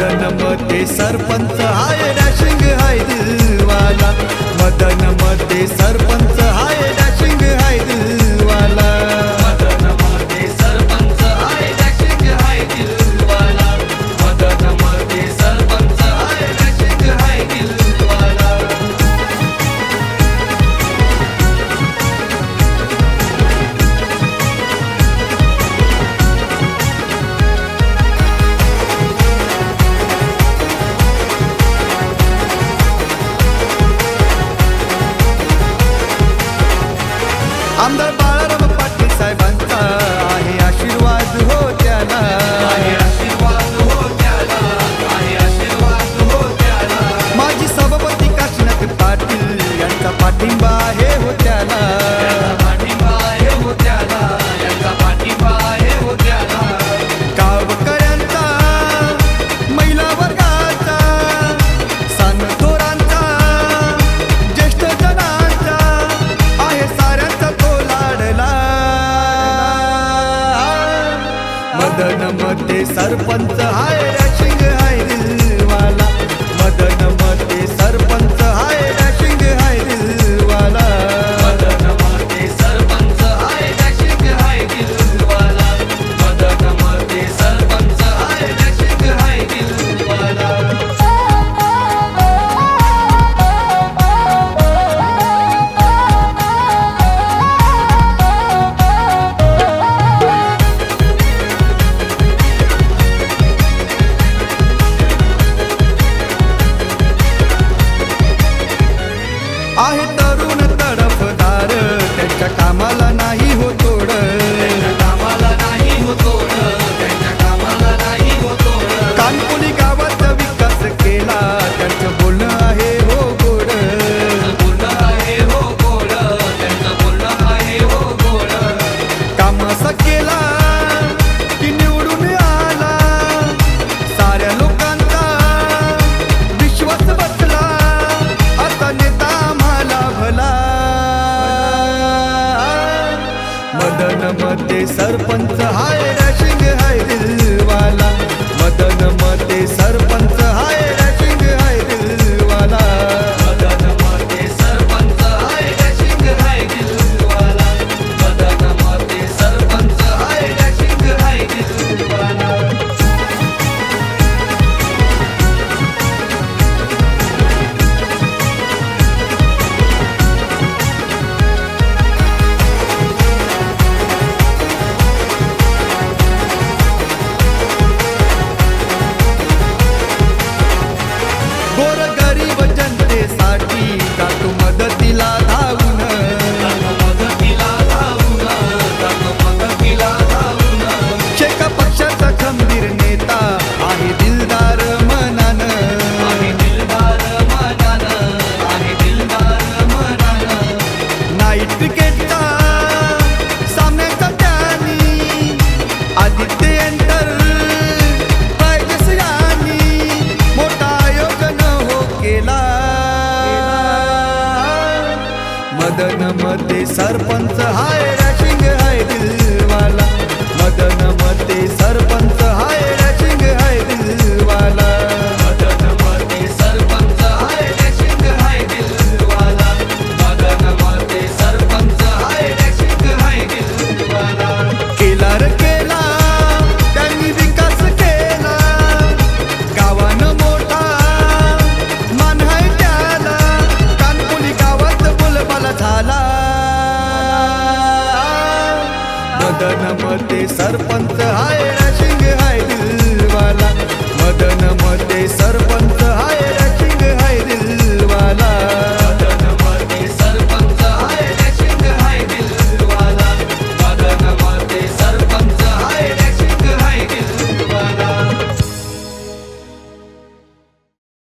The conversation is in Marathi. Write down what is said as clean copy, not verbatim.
मदन मध्ये सरपंच हाय डॅशिंग हाय दिलवाला, मदन मध्ये सरपंच हाय डॅशिंग हाय दिलवाला, मदन मध्ये सरपंच हाय डॅशिंग हाय दिलवाला, मदन मध्ये सरपंच हाय डॅशिंग हाय दिलवाला। आमदार बाळाराम पाटील साहेबांचा आहे आशीर्वाद हो त्याला, आहे आशीर्वाद हो त्याला, आहे आशीर्वाद हो त्याला। माजी सभापती काशीनाथ पाटील यांचा पाठिंबा आहे हो त्याला, पाठिंबा आहे हो त्याला, यांचा पाठिंबा आहे हो त्याला। गावकऱ्यांचा, महिला वर्गाचा, सणथोरांचा, ज्येष्ठ जनांचा आहे साऱ्यांचा तो लाडला। मदन मध्ये सरपंच हाय डॅशिंग हाय दिलवाला, मदन मध्ये सरपंच हाय डॅशिंग हाय दिलवाला, मदन मध्ये सरपंच हाय डॅशिंग हाय दिलवाला, मदन मध्ये सरपंच हाय डॅशिंग हाय दिलवाला। आहे तरुण तडफदार, त्यांच्या कामाला नाही हो तोड, त्यांच्या कामाला नाही हो तोड, त्यांच्या कामाला नाही हो तोड। कानपुली गावाचा विकास केला, त्यांचं बोलणं आहे हो गोड, बोलणं आहे हो गोड, त्यांचं बोलणं आहे हो गोड। काम असं केला की निवडून आला, साऱ्या लोकांचा विश्वास बसला, आता नेता मदन मध्ये सरपंच हाय डॅशिंग हाय दिलवाला, मदन मध्ये सरपंच हाय डॅशिंग हाय दिलवाला, मदन मध्ये सरपंच हाय डॅशिंग हाय दिलवाला, मदन मध्ये सरपंच हाय डॅशिंग हाय दिलवाला। गोर गरीब जनतेसाठी जातो मदतीला धावून, जातो मदतीला धावून, जातो मदतीला धावून। शेका पक्षाचा खंबीर नेता आहे दिलदार मनानं, आहे दिलदार मनानं, आहे दिलदार मनानं। नाईट क्रिकेटचा सामन्याचा त्यानी आदित्य एंटर प्राइजेस यांनी मोठा आयोजन हो केला। मदन मध्ये सरपंच